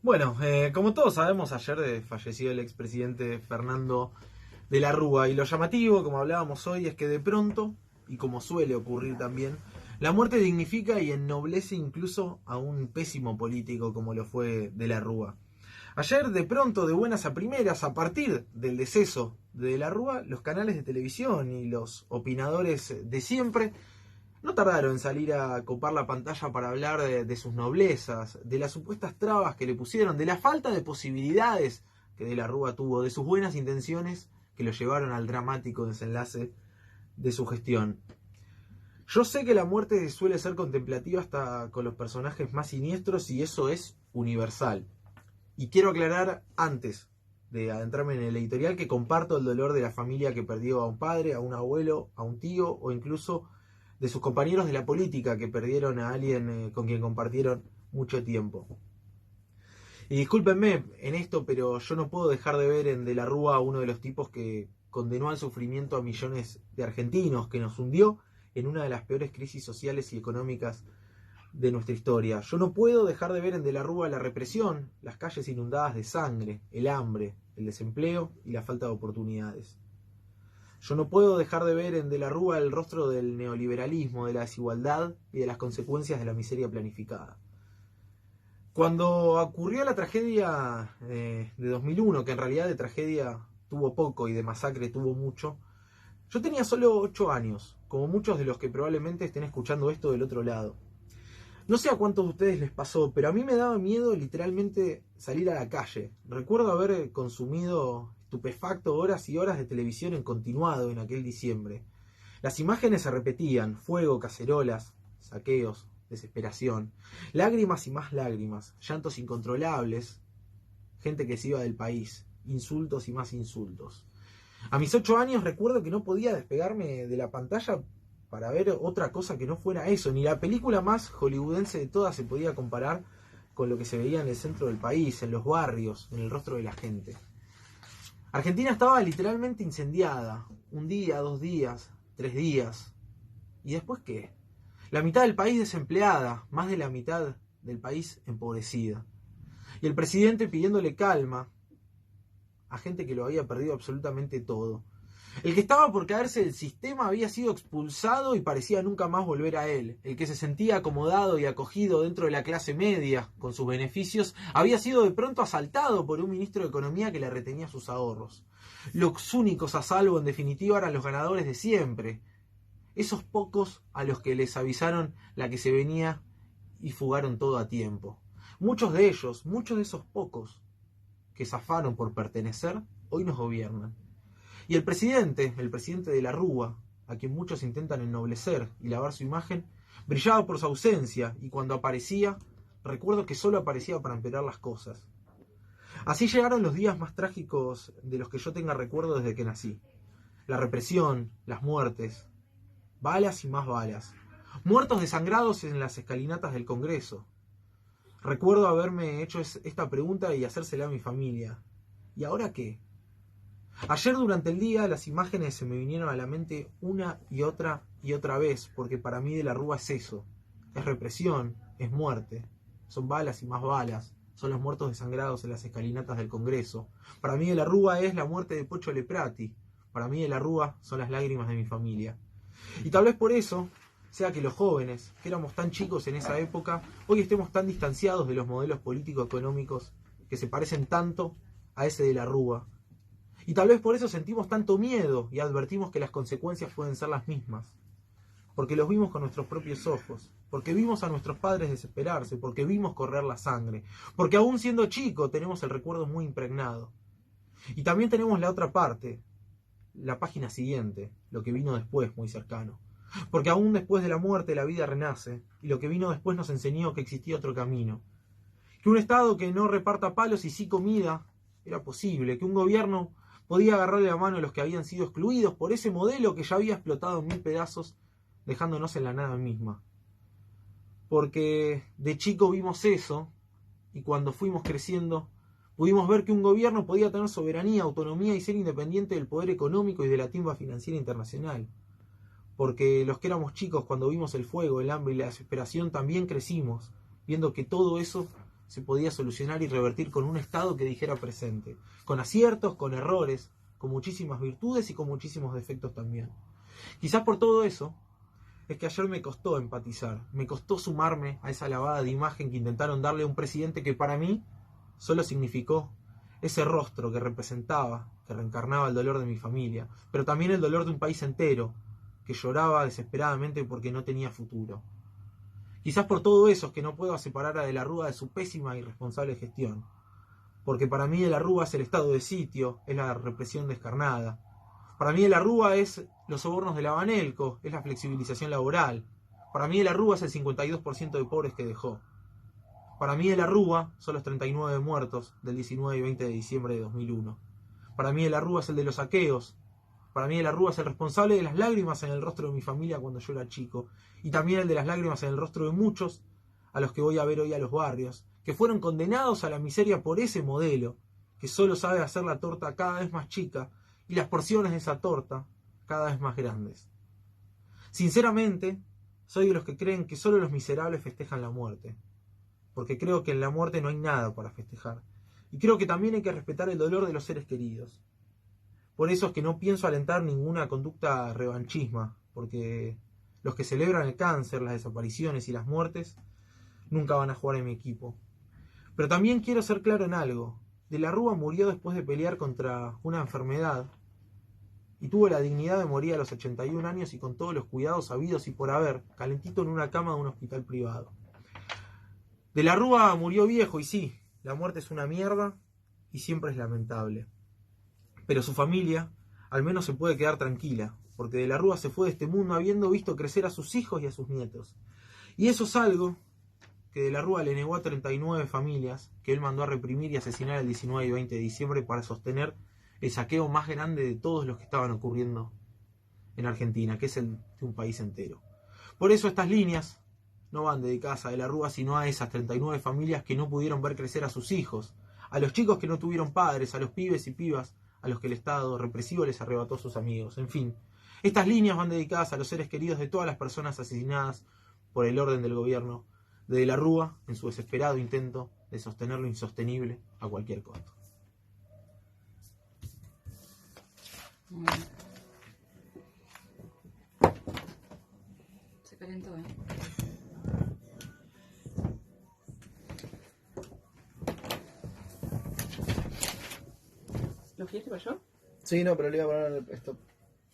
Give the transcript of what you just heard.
Bueno, como todos sabemos, ayer falleció el expresidente Fernando de la Rúa y lo llamativo, como hablábamos hoy, es que de pronto, y como suele ocurrir también, la muerte dignifica y ennoblece incluso a un pésimo político como lo fue de la Rúa. Ayer, de pronto, de buenas a primeras, a partir del deceso de la Rúa, los canales de televisión y los opinadores de siempre no tardaron en salir a copar la pantalla para hablar de sus noblezas, de las supuestas trabas que le pusieron, de la falta de posibilidades que De la Rúa tuvo, de sus buenas intenciones que lo llevaron al dramático desenlace de su gestión. Yo sé que la muerte suele ser contemplativa hasta con los personajes más siniestros y eso es universal. Y quiero aclarar antes de adentrarme en el editorial que comparto el dolor de la familia que perdió a un padre, a un abuelo, a un tío o incluso de sus compañeros de la política que perdieron a alguien con quien compartieron mucho tiempo. Y discúlpenme en esto, pero yo no puedo dejar de ver en De la Rúa a uno de los tipos que condenó al sufrimiento a millones de argentinos, que nos hundió en una de las peores crisis sociales y económicas de nuestra historia. Yo no puedo dejar de ver en De la Rúa la represión, las calles inundadas de sangre, el hambre, el desempleo y la falta de oportunidades. Yo no puedo dejar de ver en De la Rúa el rostro del neoliberalismo, de la desigualdad y de las consecuencias de la miseria planificada. Cuando ocurrió la tragedia de 2001, que en realidad de tragedia tuvo poco y de masacre tuvo mucho, yo tenía solo 8 años, como muchos de los que probablemente estén escuchando esto del otro lado. No sé a cuántos de ustedes les pasó, pero a mí me daba miedo literalmente salir a la calle. Recuerdo haber consumido estupefacto horas y horas de televisión en continuado en aquel diciembre. Las imágenes se repetían: fuego, cacerolas, saqueos, desesperación, lágrimas y más lágrimas, llantos incontrolables, gente que se iba del país, insultos y más insultos. A mis 8 años recuerdo que no podía despegarme de la pantalla para ver otra cosa que no fuera eso. Ni la película más hollywoodense de todas se podía comparar con lo que se veía en el centro del país, en los barrios, en el rostro de la gente. Argentina estaba literalmente incendiada. Un día, 2 días, 3 días. ¿Y después qué? La mitad del país desempleada, más de la mitad del país empobrecida. Y el presidente pidiéndole calma a gente que lo había perdido absolutamente todo. El que estaba por caerse del sistema había sido expulsado y parecía nunca más volver a él. El que se sentía acomodado y acogido dentro de la clase media, con sus beneficios, había sido de pronto asaltado por un ministro de Economía que le retenía sus ahorros. Los únicos a salvo, en definitiva, eran los ganadores de siempre. Esos pocos a los que les avisaron la que se venía y fugaron todo a tiempo. Muchos de ellos, muchos de esos pocos que zafaron por pertenecer, hoy nos gobiernan. Y el presidente de la Rúa, a quien muchos intentan ennoblecer y lavar su imagen, brillaba por su ausencia y cuando aparecía, recuerdo que solo aparecía para empeorar las cosas. Así llegaron los días más trágicos de los que yo tenga recuerdo desde que nací. La represión, las muertes, balas y más balas. Muertos desangrados en las escalinatas del Congreso. Recuerdo haberme hecho esta pregunta y hacérsela a mi familia. ¿Y ahora qué? Ayer durante el día las imágenes se me vinieron a la mente una y otra vez, porque para mí De la Rúa es eso. Es represión, es muerte. Son balas y más balas. Son los muertos desangrados en las escalinatas del Congreso. Para mí De la Rúa es la muerte de Pocho Leprati. Para mí De la Rúa son las lágrimas de mi familia. Y tal vez por eso sea que los jóvenes, que éramos tan chicos en esa época, hoy estemos tan distanciados de los modelos político-económicos que se parecen tanto a ese De la Rúa. Y tal vez por eso sentimos tanto miedo y advertimos que las consecuencias pueden ser las mismas. Porque los vimos con nuestros propios ojos. Porque vimos a nuestros padres desesperarse. Porque vimos correr la sangre. Porque aún siendo chico tenemos el recuerdo muy impregnado. Y también tenemos la otra parte. La página siguiente. Lo que vino después, muy cercano. Porque aún después de la muerte la vida renace. Y lo que vino después nos enseñó que existía otro camino. Que un Estado que no reparta palos y sí comida era posible. Que un gobierno podía agarrarle la mano a los que habían sido excluidos por ese modelo que ya había explotado en 1000 pedazos, dejándonos en la nada misma. Porque de chico vimos eso, y cuando fuimos creciendo, pudimos ver que un gobierno podía tener soberanía, autonomía y ser independiente del poder económico y de la timba financiera internacional. Porque los que éramos chicos, cuando vimos el fuego, el hambre y la desesperación, también crecimos, viendo que todo eso se podía solucionar y revertir con un Estado que dijera presente, con aciertos, con errores, con muchísimas virtudes y con muchísimos defectos también. Quizás por todo eso es que ayer me costó empatizar, me costó sumarme a esa lavada de imagen que intentaron darle a un presidente que para mí solo significó ese rostro que representaba, que reencarnaba el dolor de mi familia, pero también el dolor de un país entero, que lloraba desesperadamente porque no tenía futuro. Quizás por todo eso es que no puedo separar a De la Rúa de su pésima e irresponsable gestión, porque para mí De la Rúa es el estado de sitio, es la represión descarnada. Para mí De la Rúa es los sobornos de la Banelco, es la flexibilización laboral. Para mí De la Rúa es el 52% de pobres que dejó. Para mí De la Rúa son los 39 muertos del 19 y 20 de diciembre de 2001. Para mí De la Rúa es el de los saqueos. Para mí De la Rúa es el responsable de las lágrimas en el rostro de mi familia cuando yo era chico. Y también el de las lágrimas en el rostro de muchos a los que voy a ver hoy a los barrios, que fueron condenados a la miseria por ese modelo, que solo sabe hacer la torta cada vez más chica y las porciones de esa torta cada vez más grandes. Sinceramente, soy de los que creen que solo los miserables festejan la muerte, porque creo que en la muerte no hay nada para festejar. Y creo que también hay que respetar el dolor de los seres queridos. Por eso es que no pienso alentar ninguna conducta revanchisma, porque los que celebran el cáncer, las desapariciones y las muertes nunca van a jugar en mi equipo. Pero también quiero ser claro en algo. De la Rúa murió después de pelear contra una enfermedad y tuvo la dignidad de morir a los 81 años y con todos los cuidados habidos y por haber, calentito en una cama de un hospital privado. De la Rúa murió viejo y sí, la muerte es una mierda y siempre es lamentable. Pero su familia al menos se puede quedar tranquila, porque De la Rúa se fue de este mundo habiendo visto crecer a sus hijos y a sus nietos. Y eso es algo que De la Rúa le negó a 39 familias que él mandó a reprimir y asesinar el 19 y 20 de diciembre para sostener el saqueo más grande de todos los que estaban ocurriendo en Argentina, que es el de un país entero. Por eso estas líneas no van dedicadas a De la Rúa, sino a esas 39 familias que no pudieron ver crecer a sus hijos, a los chicos que no tuvieron padres, a los pibes y pibas a los que el Estado represivo les arrebató a sus amigos. En fin, estas líneas van dedicadas a los seres queridos de todas las personas asesinadas por el orden del gobierno de la Rúa en su desesperado intento de sostener lo insostenible a cualquier costo. Se calentó, ¿eh? ¿Lo quieres para yo? Sí, no, pero le iba a poner esto.